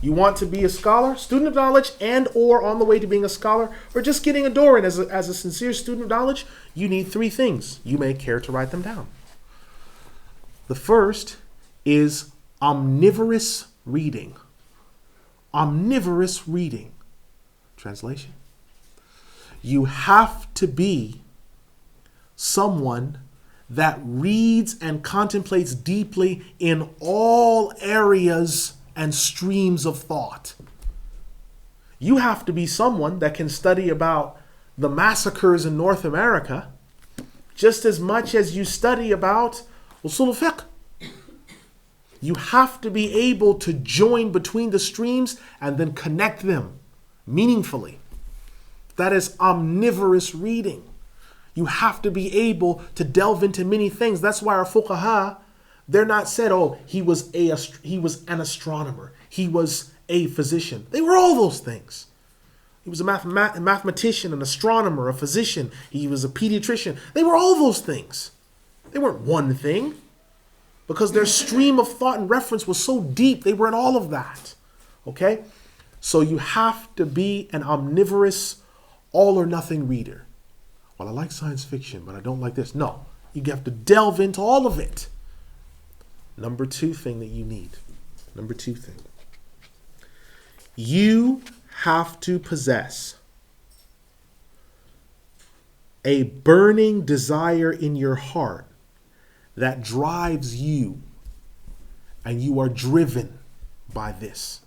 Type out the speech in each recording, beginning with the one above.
You want to be a scholar, student of knowledge, and or on the way to being a scholar, or just getting a door in as a sincere student of knowledge, you need three things. You may care to write them down. The first is omnivorous reading. Omnivorous reading. Translation. You have to be someone that reads and contemplates deeply in all areas and streams of thought. You have to be someone that can study about the massacres in North America just as much as you study about usul al-fiqh. You have to be able to join between the streams and then connect them meaningfully. That is omnivorous reading. You have to be able to delve into many things. That's why our fuqaha, they're not said, oh, he was an astronomer. He was a physician. They were all those things. He was a mathematician, an astronomer, a physician. He was a pediatrician. They were all those things. They weren't one thing. Because their stream of thought and reference was so deep, they were in all of that. Okay? So you have to be an omnivorous, all or nothing reader. Well, I like science fiction, but I don't like this. No, you have to delve into all of it. Number two thing that you need. Number two thing. You have to possess a burning desire in your heart that drives you, and you are driven by this.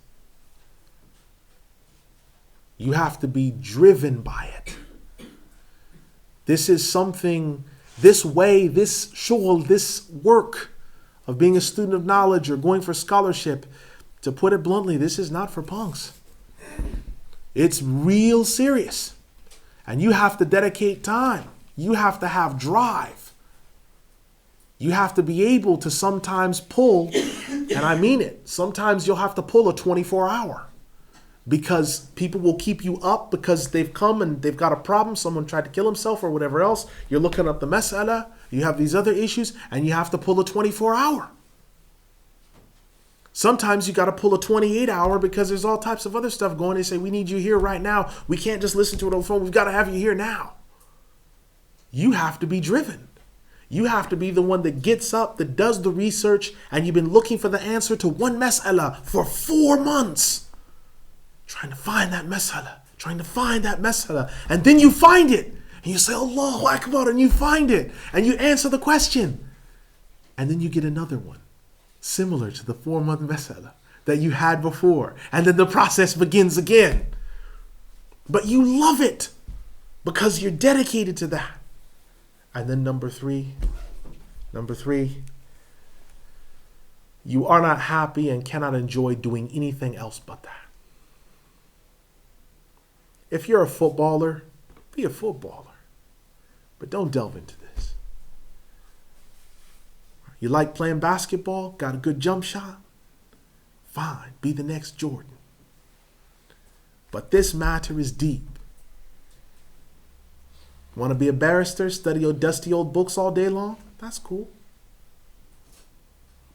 You have to be driven by it. This is something, this way, this shughul, this work of being a student of knowledge or going for scholarship, to put it bluntly, this is not for punks. It's real serious. And you have to dedicate time. You have to have drive. You have to be able to sometimes pull, and I mean it, sometimes you'll have to pull a 24-hour. Because people will keep you up because they've come and they've got a problem. Someone tried to kill himself or whatever else. You're looking up the mas'ala. You have these other issues and you have to pull a 24-hour. Sometimes you got to pull a 28-hour because there's all types of other stuff going. They say, we need you here right now. We can't just listen to it on the phone. We've got to have you here now. You have to be driven. You have to be the one that gets up, that does the research, and you've been looking for the answer to one mas'ala for 4 months. Trying to find that mas'ala, and then you find it, and you say, Allahu Akbar, and you find it, and you answer the question. And then you get another one, similar to the 4-month mas'ala that you had before, and then the process begins again. But you love it, because you're dedicated to that. And then number three, you are not happy and cannot enjoy doing anything else but that. If you're a footballer, be a footballer. But don't delve into this. You like playing basketball? Got a good jump shot? Fine, be the next Jordan. But this matter is deep. Want to be a barrister? Study your dusty old books all day long? That's cool.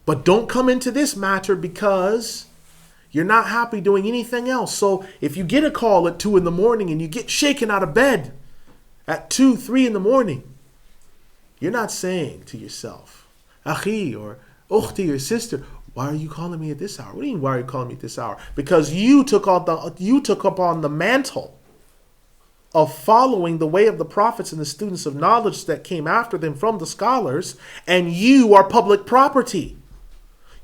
But don't come into this matter because you're not happy doing anything else. So if you get a call at 2 a.m. and you get shaken out of bed at 2, 3 a.m, you're not saying to yourself, Akhi or Ukhti or sister, why are you calling me at this hour? What do you mean, why are you calling me at this hour? Because you took up on the mantle of following the way of the prophets and the students of knowledge that came after them from the scholars, and you are public property.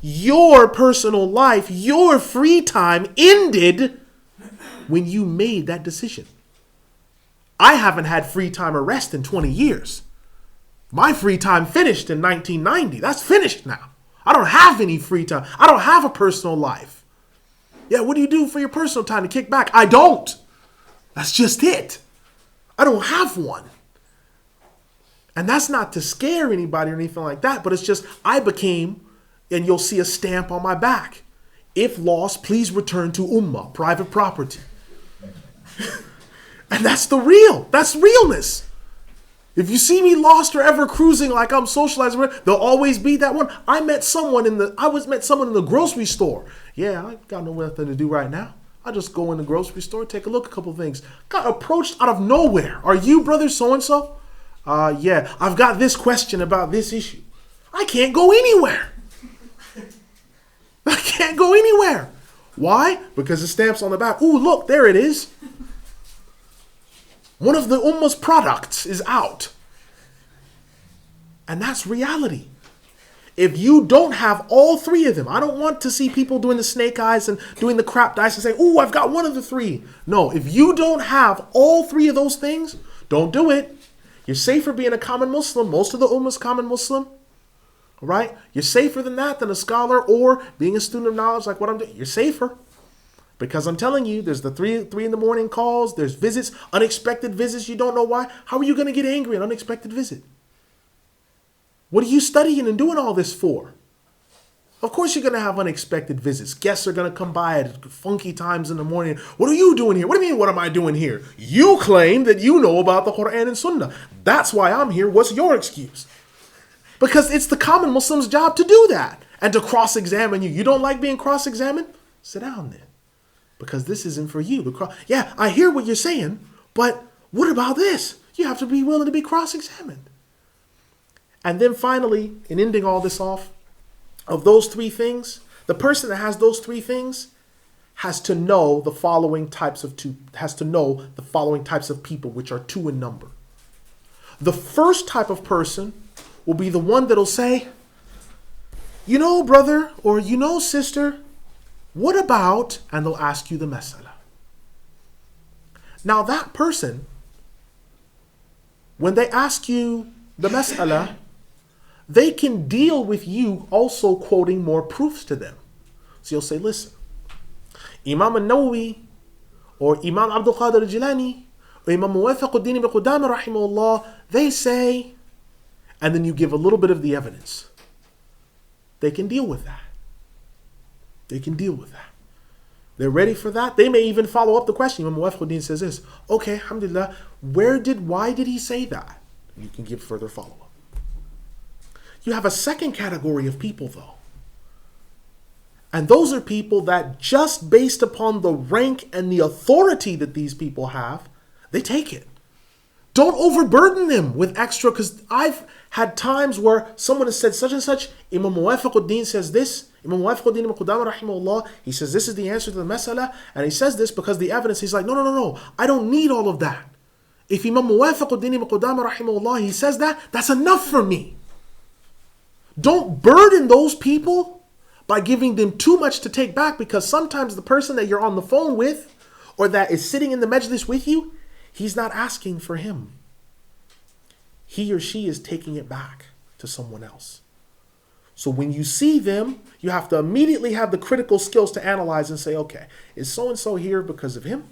Your personal life, your free time ended when you made that decision. I haven't had free time or rest in 20 years. My free time finished in 1990. That's finished now. I don't have any free time. I don't have a personal life. Yeah, what do you do for your personal time to kick back? I don't. That's just it. I don't have one. And that's not to scare anybody or anything like that, but it's just I became, and you'll see a stamp on my back. If lost, please return to Ummah, private property. And that's the real. That's realness. If you see me lost or ever cruising like I'm socializing, there'll always be that one. I met someone in the grocery store. Yeah, I got nothing to do right now. I just go in the grocery store, take a look at a couple of things. Got approached out of nowhere. Are you brother so-and-so? Yeah, I've got this question about this issue. I can't go anywhere. I can't go anywhere. Why? Because the stamp's on the back. Ooh, look, there it is. One of the Ummah's products is out. And that's reality. If you don't have all three of them, I don't want to see people doing the snake eyes and doing the crap dice and say, ooh, I've got one of the three. No, if you don't have all three of those things, don't do it. You're safer being a common Muslim. Most of the Ummah's common Muslim. All right? You're safer than that, than a scholar or being a student of knowledge like what I'm doing. You're safer. Because I'm telling you, there's the three in the morning calls, there's visits, unexpected visits, you don't know why. How are you going to get angry at an unexpected visit? What are you studying and doing all this for? Of course you're going to have unexpected visits. Guests are going to come by at funky times in the morning. What are you doing here? What do you mean, what am I doing here? You claim that you know about the Qur'an and Sunnah. That's why I'm here. What's your excuse? Because it's the common Muslim's job to do that and to cross-examine you. You don't like being cross-examined? Sit down then. Because this isn't for you. Yeah, I hear what you're saying, but what about this? You have to be willing to be cross-examined. And then finally, in ending all this off, of those three things, the person that has those three things has to know the following types of people, which are two in number. The first type of person will be the one that'll say, you know, brother, or you know, sister, what about, and they'll ask you the mas'ala. Now that person, when they ask you the mas'ala, they can deal with you also quoting more proofs to them. So you'll say, listen, Imam Nawawi, or Imam Abdul Qadir al-Jilani, or Imam Muwafiquddin ibn Qudamah rahimahullah, they say, and then you give a little bit of the evidence. They can deal with that. They can deal with that. They're ready for that. They may even follow up the question. Imam Muwafiquddin says this, okay, alhamdulillah, why did he say that? You can give further follow-up. You have a second category of people, though. And those are people that just based upon the rank and the authority that these people have, they take it. Don't overburden them with extra, because I've had times where someone has said such and such, Imam Muwafiquddin says this, Imam Muwafiquddin ibn Qudamah rahimahullah, he says this is the answer to the mas'ala, and he says this because the evidence, he's like, no, I don't need all of that. If Imam Muwafiquddin ibn Qudamah rahimahullah, he says that, that's enough for me. Don't burden those people by giving them too much to take back, because sometimes the person that you're on the phone with or that is sitting in the majlis with you, he's not asking for him. He or she is taking it back to someone else. So when you see them, you have to immediately have the critical skills to analyze and say, okay, is so-and-so here because of him?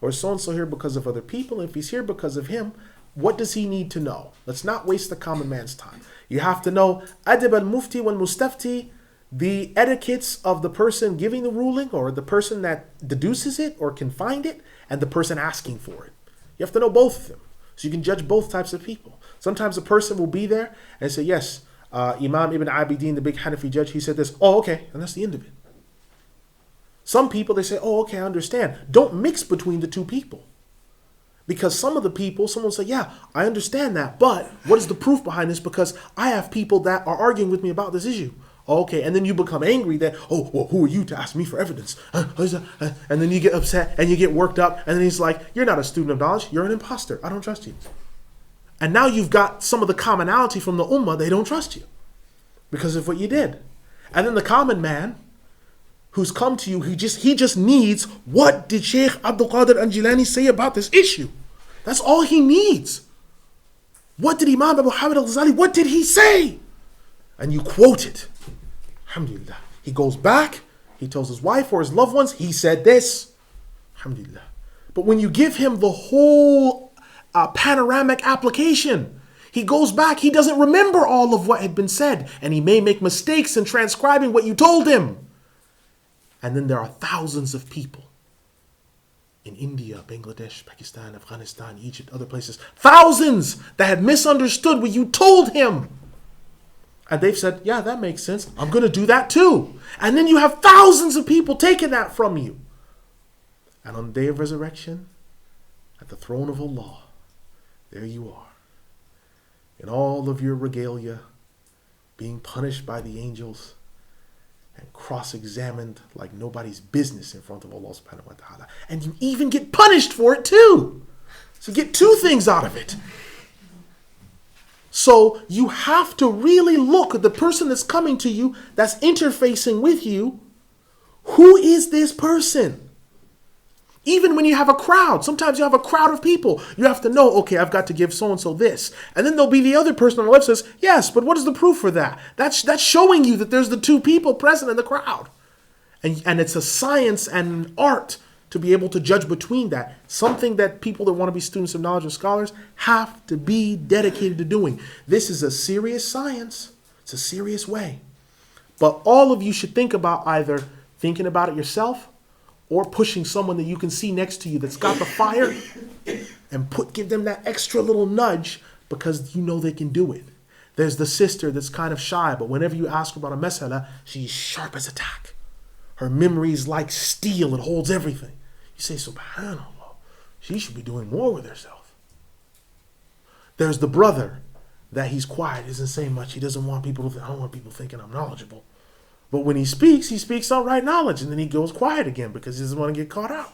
Or is so-and-so here because of other people? And if he's here because of him, what does he need to know? Let's not waste the common man's time. You have to know adab al-mufti wal-mustafti, the etiquettes of the person giving the ruling or the person that deduces it or can find it and the person asking for it. You have to know both of them so you can judge both types of people. Sometimes a person will be there and say, yes, Imam Ibn Abidin, the big Hanafi judge, he said this. Oh, okay. And that's the end of it. Some people, they say, oh, okay, I understand. Don't mix between the two people. Because some of the people, someone will say, yeah, I understand that, but what is the proof behind this? Because I have people that are arguing with me about this issue. Okay, and then you become angry that, oh, well, who are you to ask me for evidence? And then you get upset and you get worked up, and then he's like, you're not a student of knowledge, you're an imposter. I don't trust you. And now you've got some of the commonality from the ummah, they don't trust you because of what you did. And then the common man who's come to you, he just needs, what did Sheikh Abdul Qadir al-Jilani say about this issue? That's all he needs. What did Imam Abu Hamid al-Ghazali, what did he say? And you quote it. Alhamdulillah. He goes back, he tells his wife or his loved ones, he said this. Alhamdulillah. But when you give him the whole panoramic application, he goes back, he doesn't remember all of what had been said, and he may make mistakes in transcribing what you told him. And then there are thousands of people in India, Bangladesh, Pakistan, Afghanistan, Egypt, other places. Thousands that had misunderstood what you told him. And they've said, yeah, that makes sense. I'm going to do that too. And then you have thousands of people taking that from you. And on the day of resurrection, at the throne of Allah, there you are. In all of your regalia, being punished by the angels and cross-examined like nobody's business in front of Allah subhanahu wa ta'ala. And you even get punished for it too. So get two things out of it. So you have to really look at the person that's coming to you, that's interfacing with you. Who is this person? Even when you have a crowd, sometimes you have a crowd of people. You have to know, okay, I've got to give so-and-so this. And then there'll be the other person on the left says, yes, but what is the proof for that? That's showing you that there's the two people present in the crowd. And it's a science and an art to be able to judge between that. Something that people that want to be students of knowledge or scholars have to be dedicated to doing. This is a serious science. It's a serious way. But all of you should think about either thinking about it yourself or pushing someone that you can see next to you that's got the fire and give them that extra little nudge because you know they can do it. There's the sister that's kind of shy, but whenever you ask her about a mas'ala, she's sharp as a tack. Her memory is like steel. It holds everything. You say, subhanAllah, she should be doing more with herself. There's the brother that he's quiet, isn't saying much. He doesn't want people to I don't want people thinking I'm knowledgeable. But when he speaks outright knowledge, and then he goes quiet again because he doesn't want to get caught out.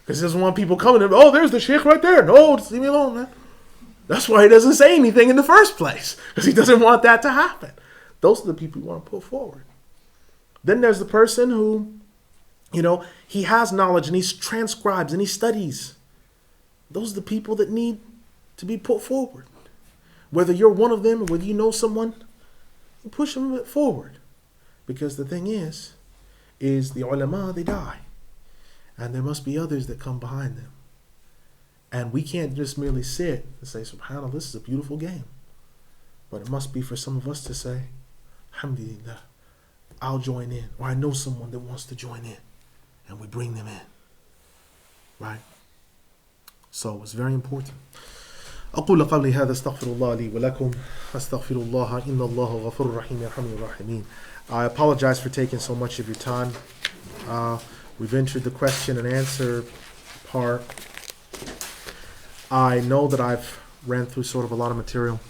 Because he doesn't want people coming in, oh, there's the sheikh right there. No, just leave me alone, man. That's why he doesn't say anything in the first place, because he doesn't want that to happen. Those are the people you want to put forward. Then there's the person who, he has knowledge and he transcribes and he studies. Those are the people that need to be put forward. Whether you're one of them or whether you know someone, push them forward. Because the thing is the ulama, they die. And there must be others that come behind them. And we can't just merely sit and say, subhanAllah, this is a beautiful game. But it must be for some of us to say, alhamdulillah, I'll join in. Or I know someone that wants to join in. And we bring them in. Right? So it's very important. أقول قولي هذا استغفر الله لي ولكم أستغفر الله إن الله غفور رحيم يرحم الراحمين. I apologize for taking so much of your time. We've entered the question and answer part. I know that I've ran through sort of a lot of material.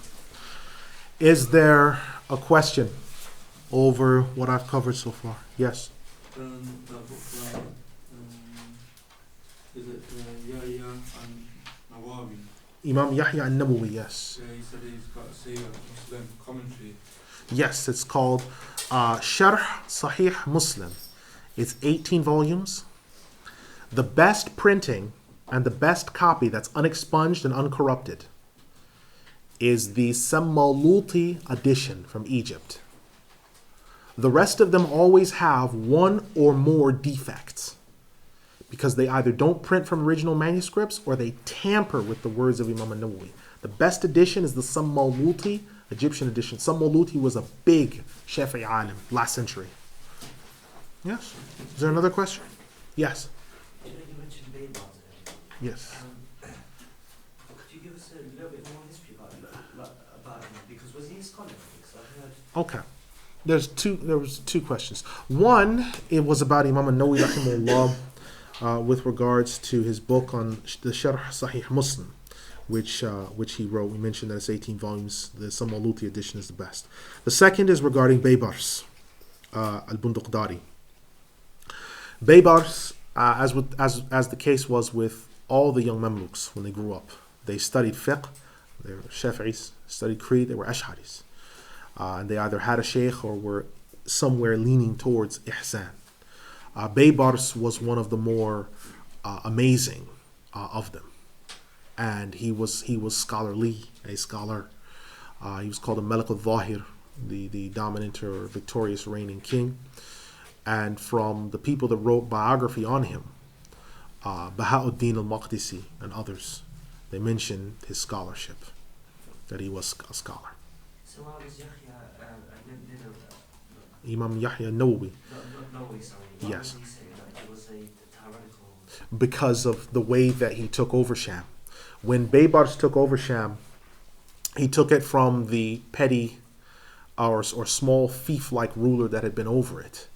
Is there a question over what I've covered so far? Yes. Is it Yahya and Nawawi? Imam Yahya al-Nawawi, yes. Yeah, he said he's got a Sahih Muslim commentary. Yes, it's called Sharh Sahih Muslim. It's 18 volumes. The best printing and the best copy that's unexpunged and uncorrupted is the Sammaluti edition from Egypt. The rest of them always have one or more defects because they either don't print from original manuscripts or they tamper with the words of Imam Nawawi. The best edition is the Sammaluti Egyptian edition. Sammaluti was a big Shafi'i alim last century. Yes? Is there another question? Yes. You mentioned Baibars. Yes. Could you give us a little bit more history about him? Because was he a scholar? Because I've heard. Okay. There was two questions. One, it was about Imam Nawawi rahimahullah with regards to his book on the Sharh Sahih Muslim, which he wrote. We mentioned that it's 18 volumes. The Sammaluti edition is the best. The second is regarding Baibars, al-Bunduqdari. Baibars, as the case was with all the young Mamluks when they grew up, they studied fiqh, they were Shafi'is, studied creed, they were Ash'aris. And they either had a sheikh or were somewhere leaning towards ihsan. Baibars was one of the more amazing of them. And he was scholarly, a scholar. He was called a Malik al-Zahir, the dominant or victorious reigning king. And from the people that wrote biography on him, Baha'uddin al-Maqdisi and others, they mention his scholarship, that he was a scholar. So how was Yahya, Imam Yahya Nawawi. Nawawi, sorry. Yes. Why would he say that it was a tyrannical because of the way that he took over Sham. When Baibars took over Sham, he took it from the petty or small fief-like ruler that had been over it.